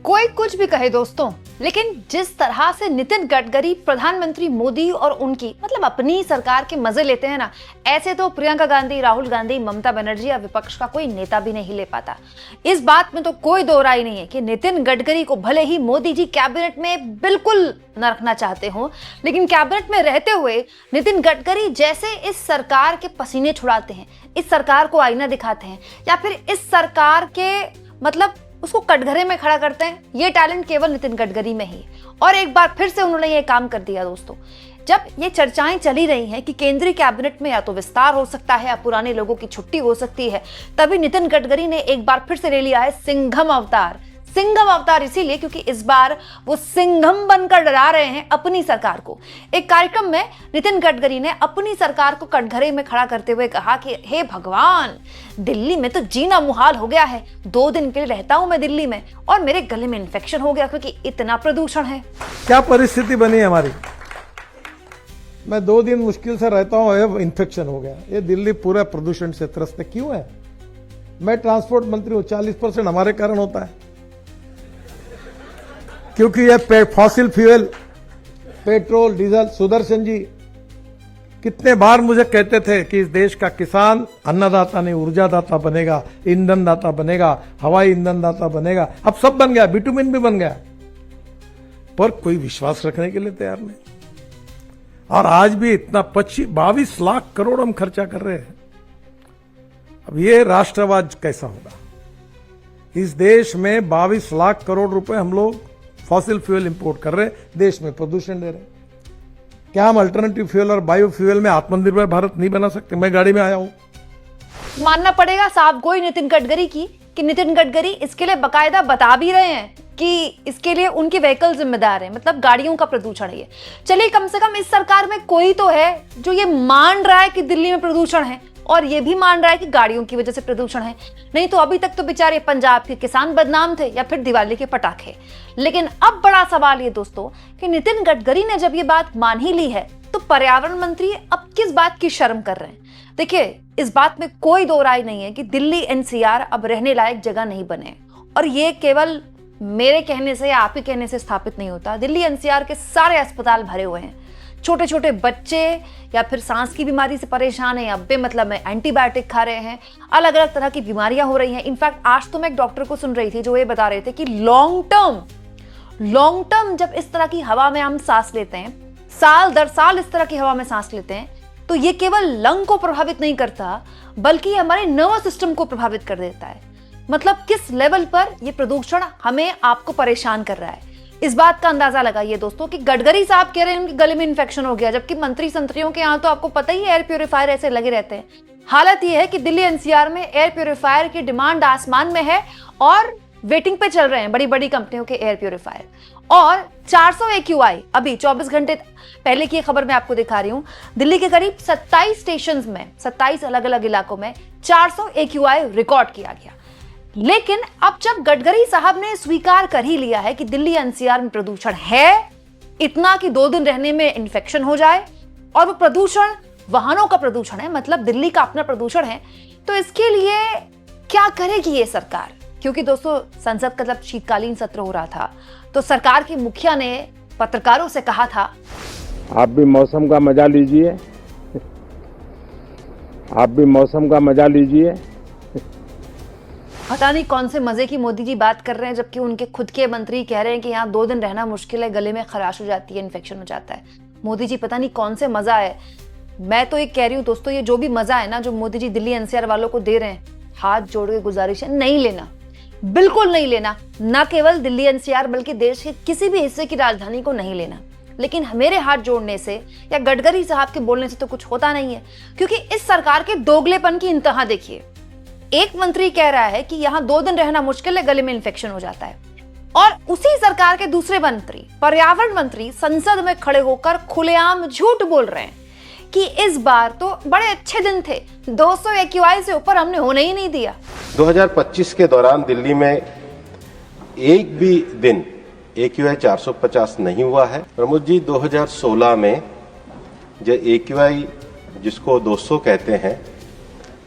कोई कुछ भी कहे दोस्तों, लेकिन जिस तरह से नितिन गडकरी प्रधानमंत्री मोदी और उनकी मतलब अपनी सरकार के मजे लेते हैं ना, ऐसे तो प्रियंका गांधी, राहुल गांधी, ममता बनर्जी या विपक्ष का कोई नेता भी नहीं ले पाता। इस बात में तो कोई दो राय नहीं है कि नितिन गडकरी को भले ही मोदी जी कैबिनेट में बिल्कुल न रखना चाहते हो, लेकिन कैबिनेट में रहते हुए नितिन गडकरी जैसे इस सरकार के पसीने छुड़ाते हैं, इस सरकार को आईना दिखाते हैं या फिर इस सरकार के मतलब उसको कटघरे में खड़ा करते हैं, ये टैलेंट केवल नितिन गडकरी में ही है। और एक बार फिर से उन्होंने ये काम कर दिया दोस्तों। जब ये चर्चाएं चली रही हैं कि केंद्रीय कैबिनेट में या तो विस्तार हो सकता है या पुराने लोगों की छुट्टी हो सकती है, तभी नितिन गडकरी ने एक बार फिर से ले लिया है सिंघम अवतार। सिंघम अवतार इसीलिए क्योंकि इस बार वो सिंघम बनकर डरा रहे हैं अपनी सरकार को। एक कार्यक्रम में नितिन गडकरी ने अपनी सरकार को कटघरे में खड़ा करते हुए कहा कि हे भगवान, दिल्ली में तो जीना मुहाल हो गया है। 2 दिन के लिए रहता हूं मैं दिल्ली में और मेरे गले में इन्फेक्शन हो गया क्योंकि इतना प्रदूषण है। क्या परिस्थिति बनी हमारी। मैं 2 दिन मुश्किल से रहता हूं, इन्फेक्शन हो गया। ये दिल्ली पूरा प्रदूषण से त्रस्त क्यों है। मैं ट्रांसपोर्ट मंत्री हूं, 40% हमारे कारण होता है, क्योंकि ये fossil fuel, petrol, diesel. Sudarshan ji कितने बार मुझे कहते थे कि इस देश का किसान अन्नदाता नहीं ऊर्जादाता बनेगा, ईंधन दाता बनेगा, हवाई ईंधन दाता बनेगा। अब सब बन गया, बिटुमिन भी बन गया, पर कोई विश्वास रखने के लिए तैयार नहीं। और आज भी इतना 22 लाख करोड़ हम खर्चा कर रहे हैं। अब ये राष्ट्रवाद कैसा होगा। इस देश में 22 लाख करोड़ रुपए हम लोग फॉसिल फ्यूल इंपोर्ट कर रहे हैं, देश में प्रदूषण दे रहे हैं। क्या हम अल्टरनेटिव फ्यूल और बायोफ्यूल में आत्मनिर्भर भारत नहीं बना सकते। मैं गाड़ी में आया हूं। मानना पड़ेगा साहब गोई नितिन गडकरी की कि नितिन गडकरी इसके लिए बकायदा बता भी रहे हैं कि इसके लिए उनकी व्हीकल जिम्मेदार है, मतलब गाड़ियों का प्रदूषण है ये। चलिए कम से कम इस सरकार में कोई तो है जो ये मान रहा है कि दिल्ली में प्रदूषण है और ये भी मान रहा है कि गाड़ियों की वजह से प्रदूषण है। नहीं तो अभी तक तो बेचारे पंजाब के किसान बदनाम थे या फिर दिवाली के पटाखे। लेकिन अब बड़ा सवाल ये दोस्तों कि नितिन गडकरी ने जब ये बात मान ही ली है तो पर्यावरण मंत्री अब किस बात की शर्म कर रहे हैं। देखिए इस बात में कोई दो राय नहीं है कि दिल्ली एनसीआर अब रहने लायक जगह नहीं बने, और ये केवल मेरे कहने से या आप ही कहने से स्थापित नहीं होता। दिल्ली एनसीआर के सारे अस्पताल भरे हुए हैं। छोटे छोटे बच्चे या फिर सांस की बीमारी से परेशान है या बेमतलब में एंटीबायोटिक खा रहे हैं, अलग अलग तरह की बीमारियां हो रही हैं। इनफैक्ट आज तो मैं एक डॉक्टर को सुन रही थी जो ये बता रहे थे कि लॉन्ग टर्म जब इस तरह की हवा में हम सांस लेते हैं, साल दर साल इस तरह की हवा में सांस लेते हैं, तो ये केवल लंग को प्रभावित नहीं करता बल्कि हमारे नर्वस सिस्टम को प्रभावित कर देता है। मतलब किस लेवल पर ये प्रदूषण हमें आपको परेशान कर रहा है। इस बात का अंदाजा लगाइए दोस्तों कि गडकरी साहब कह रहे हैं उनके गले में इन्फेक्शन हो गया, जबकि मंत्री संतरियों के यहाँ तो आपको पता ही है एयर प्यूरिफायर ऐसे लगे रहते हैं। हालत यह है कि दिल्ली एनसीआर में एयर प्यूरिफायर की डिमांड आसमान में है और वेटिंग पे चल रहे हैं बड़ी बड़ी कंपनियों के एयर प्यूरिफायर। और 400 AQI अभी 24 घंटे पहले की खबर मैं आपको दिखा रही हूं, दिल्ली के करीब 27 स्टेशन में 27 अलग अलग इलाकों में 400 AQI रिकॉर्ड किया गया। लेकिन अब जब गडकरी साहब ने स्वीकार कर ही लिया है कि दिल्ली एनसीआर में प्रदूषण है, इतना कि 2 दिन रहने में इन्फेक्शन हो जाए, और वो प्रदूषण वाहनों का प्रदूषण है, मतलब दिल्ली का अपना प्रदूषण है, तो इसके लिए क्या करेगी ये सरकार। क्योंकि दोस्तों संसद का जब शीतकालीन सत्र हो रहा था तो सरकार के मुखिया ने पत्रकारों से कहा था, आप भी मौसम का मजा लीजिए, आप भी मौसम का मजा लीजिए। पता नहीं कौन से मजे की मोदी जी बात कर रहे हैं, जबकि उनके खुद के मंत्री कह रहे हैं कि यहाँ 2 दिन रहना मुश्किल है, गले में खराश हो जाती है, इन्फेक्शन हो जाता है। मोदी जी पता नहीं कौन से मजा है। मैं तो ये कह रही हूँ दोस्तों, ये जो भी मजा है ना जो मोदी जी दिल्ली एनसीआर वालों को दे रहे हैं, हाथ जोड़ के गुजारिश है नहीं लेना, बिल्कुल नहीं लेना। न केवल दिल्ली एनसीआर बल्कि देश के किसी भी हिस्से की राजधानी को नहीं लेना। लेकिन मेरे हाथ जोड़ने से या गडकरी साहब के बोलने से तो कुछ होता नहीं है, क्योंकि इस सरकार के दोगलेपन की इंतहा देखिए। एक मंत्री कह रहा है कि यहां 2 दिन रहना मुश्किल है, गले में इन्फेक्शन हो जाता है, और उसी सरकार के दूसरे मंत्री पर्यावरण मंत्री संसद में खड़े होकर खुलेआम झूठ बोल रहे हैं कि इस बार तो बड़े अच्छे दिन थे, 200 AQI से ऊपर हमने होने ही नहीं दिया। 2025 के दौरान दिल्ली में एक भी दिन AQI 450 नहीं हुआ है। प्रमोद जी 2016 में जो AQI जिसको 200 कहते हैं,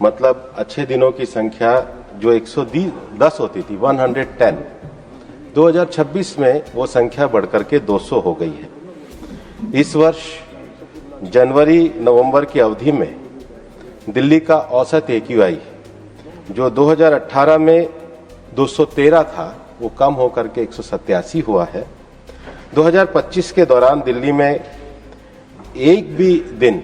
मतलब अच्छे दिनों की संख्या जो 110 होती थी, 110, 2026 में वो संख्या बढ़कर के 200 हो गई है। इस वर्ष जनवरी नवंबर की अवधि में दिल्ली का औसत AQI जो 2018 में 213 था वो कम होकर के 187 हुआ है। 2025 के दौरान दिल्ली में एक भी दिन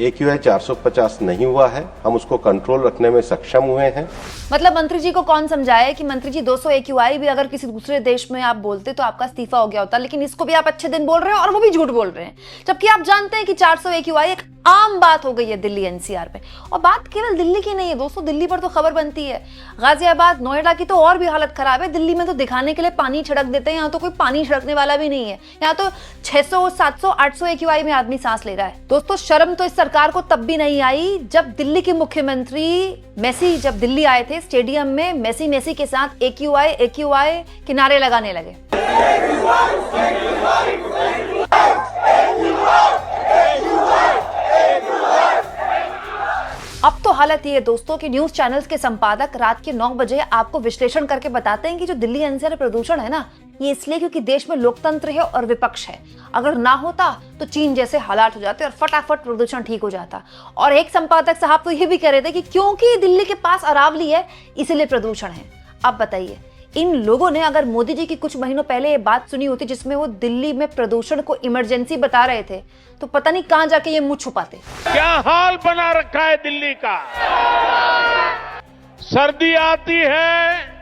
AQI 450 नहीं हुआ है। हम उसको कंट्रोल रखने में सक्षम हुए हैं। मतलब मंत्री जी को कौन समझाए कि मंत्री जी 200 AQI भी अगर किसी दूसरे देश में आप बोलते तो आपका इस्तीफा हो गया होता, लेकिन इसको भी आप अच्छे दिन बोल रहे हैं और वो भी झूठ बोल रहे हैं, जबकि आप जानते हैं कि 400 AQI एक आम बात हो गई है दिल्ली NCR में। और बात केवल दिल्ली की नहीं है दोस्तों, दिल्ली पर तो खबर बनती है, गाजियाबाद नोएडा की तो और भी हालत खराब है। दिल्ली में तो दिखाने के लिए पानी छिड़क देते हैं, यहाँ तो कोई पानी छिड़कने वाला भी नहीं है। यहाँ तो 600 700 800 AQI में आदमी सांस ले रहा है। दोस्तों शर्म तो इस सरकार को तब भी नहीं आई जब दिल्ली के मुख्यमंत्री मेसी जब दिल्ली आए थे स्टेडियम में, मेसी के साथ AQI के नारे लगाने लगे। अब तो हालत ये है दोस्तों कि न्यूज चैनल्स के संपादक रात के 9 बजे आपको विश्लेषण करके बताते हैं कि जो दिल्ली NCR प्रदूषण है ना, ये इसलिए क्योंकि देश में लोकतंत्र है और विपक्ष है। अगर ना होता तो चीन जैसे हालात हो जाते और फटाफट प्रदूषण ठीक हो जाता। और एक संपादक साहब तो ये भी कह रहे थे कि क्योंकि दिल्ली के पास अरावली है इसलिए प्रदूषण है। अब बताइए, इन लोगों ने अगर मोदी जी की कुछ महीनों पहले ये बात सुनी होती जिसमें वो दिल्ली में प्रदूषण को इमरजेंसी बता रहे थे, तो पता नहीं कहां जाके ये मुंह छुपाते। क्या हाल बना रखा है दिल्ली का। सर्दी आती है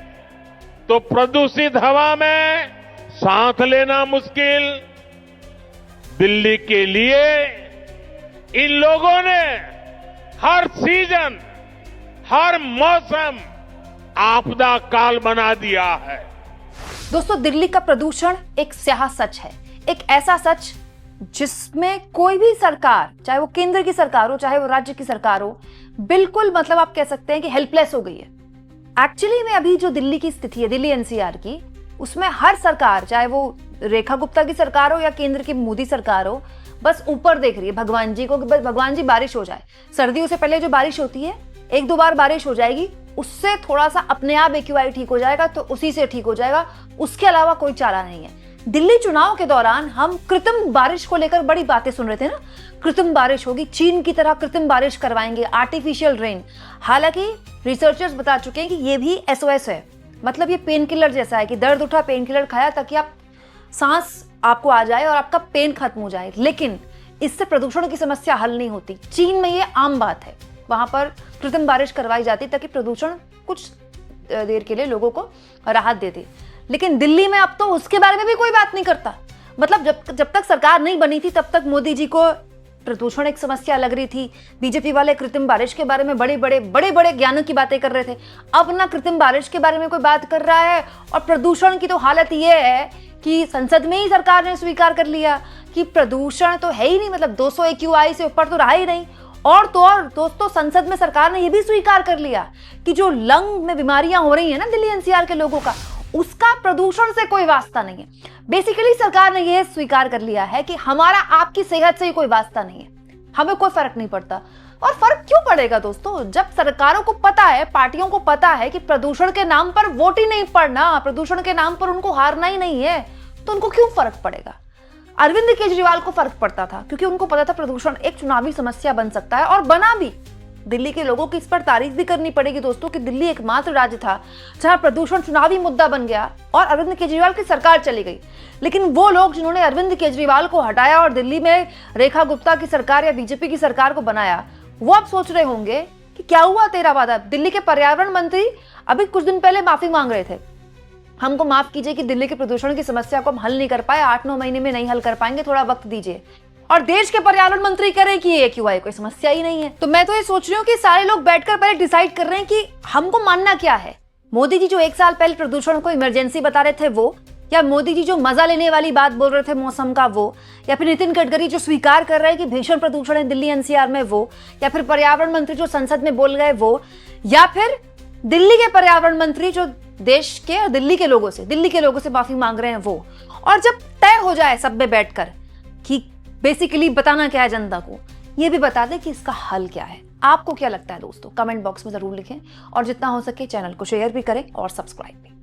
तो प्रदूषित हवा में सांस लेना मुश्किल। दिल्ली के लिए इन लोगों ने हर सीजन, हर मौसम आपदा काल बना दिया है। दोस्तों दिल्ली का प्रदूषण एक स्याह सच है, एक ऐसा सच जिसमें कोई भी सरकार, चाहे वो केंद्र की सरकार हो चाहे वो राज्य की सरकार हो, बिल्कुल मतलब आप कह सकते हैं कि हेल्पलेस हो गई है। एक्चुअली में अभी जो दिल्ली की स्थिति है दिल्ली NCR की, उसमें हर सरकार, चाहे वो रेखा गुप्ता की सरकार हो या केंद्र की मोदी सरकार हो, बस ऊपर देख रही है भगवान जी को, भगवान जी बारिश हो जाए। सर्दियों से पहले जो बारिश होती है, 1-2 बार बारिश हो जाएगी, उससे थोड़ा सा अपने आप AQI ठीक हो जाएगा तो उसी से ठीक हो जाएगा, उसके अलावा कोई चारा नहीं है। दिल्ली चुनाव के दौरान हम कृत्रिम बारिश को लेकर बड़ी बातें सुन रहे थे ना, कृत्रिम बारिश होगी, चीन की तरह कृत्रिम बारिश करवाएंगे, आर्टिफिशियल रेन। हालांकि रिसर्चर्स बता चुके हैं कि ये भी SOS है, मतलब ये पेन किलर जैसा है कि दर्द उठा पेन किलर खाया ताकि आप सांस आपको आ जाए और आपका पेन खत्म हो जाए, लेकिन इससे प्रदूषण की समस्या हल नहीं होती। चीन में ये आम बात है, वहां पर कृत्रिम बारिश करवाई जाती ताकि प्रदूषण कुछ देर के लिए लोगों को राहत देती। लेकिन दिल्ली में अब तो उसके बारे में भी कोई बात नहीं करता। मतलब जब तक सरकार नहीं बनी थी तब तक मोदी जी को प्रदूषण एक समस्या लग रही थी। बीजेपी वाले कृत्रिम बारिश के बारे में बड़े बड़े ज्ञानों की बातें कर रहे थे। अब ना कृत्रिम बारिश के बारे में कोई बात कर रहा है, और प्रदूषण की तो हालत ये है कि संसद में ही सरकार ने स्वीकार कर लिया कि प्रदूषण तो है ही नहीं, मतलब 200 AQI से ऊपर तो रहा ही नहीं। और तो और दोस्तों, संसद में सरकार ने यह भी स्वीकार कर लिया कि जो लंग में बीमारियां हो रही है ना दिल्ली NCR के लोगों का, उसका प्रदूषण से कोई वास्ता नहीं है। बेसिकली सरकार ने यह स्वीकार कर लिया है कि हमारा आपकी सेहत से ही कोई वास्ता नहीं है, हमें कोई फर्क नहीं पड़ता। और फर्क क्यों पड़ेगा दोस्तों, जब सरकारों को पता है, पार्टियों को पता है कि प्रदूषण के नाम पर वोट ही नहीं पड़ना, प्रदूषण के नाम पर उनको हारना ही नहीं है, तो उनको क्यों फर्क पड़ेगा। अरविंद केजरीवाल को फर्क पड़ता था क्योंकि उनको पता था प्रदूषण एक चुनावी समस्या बन सकता है, और बना भी। दिल्ली के लोगों की इस पर तारीफ भी करनी पड़ेगी दोस्तों कि दिल्ली एकमात्र राज्य था जहां प्रदूषण चुनावी मुद्दा बन गया और अरविंद केजरीवाल की सरकार चली गई। लेकिन वो लोग जिन्होंने अरविंद केजरीवाल को हटाया और दिल्ली में रेखा गुप्ता की सरकार या बीजेपी की सरकार को बनाया, वो अब सोच रहे होंगे कि क्या हुआ तेरा वादा। दिल्ली के पर्यावरण मंत्री अभी कुछ दिन पहले माफी मांग रहे थे, हमको माफ कीजिए कि दिल्ली के प्रदूषण की समस्या को हम हल नहीं कर पाए, 8-9 महीने में नहीं हल कर पाएंगे, थोड़ा वक्त दीजिए। और देश के पर्यावरण मंत्री कह रहे हैं कि ये AQI कोई समस्या ही नहीं है। तो मैं तो ये सोच रही हूँ कि सारे लोग बैठकर पहले डिसाइड कर रहे हैं कि हमको मानना क्या है। मोदी जी जो 1 साल पहले प्रदूषण को इमरजेंसी बता रहे थे वो, या मोदी जी जो मजा लेने वाली बात बोल रहे थे मौसम का वो, या फिर नितिन गडकरी जो स्वीकार कर रहे हैं कि भीषण प्रदूषण है दिल्ली NCR में वो, या फिर पर्यावरण मंत्री जो संसद में बोल गए वो, या फिर दिल्ली के पर्यावरण मंत्री जो देश के और दिल्ली के लोगों से माफी मांग रहे हैं वो। और जब तय हो जाए सब में बैठकर कि बेसिकली बताना क्या है जनता को, ये भी बता दें कि इसका हल क्या है। आपको क्या लगता है दोस्तों, कमेंट बॉक्स में जरूर लिखें, और जितना हो सके चैनल को शेयर भी करें और सब्सक्राइब भी।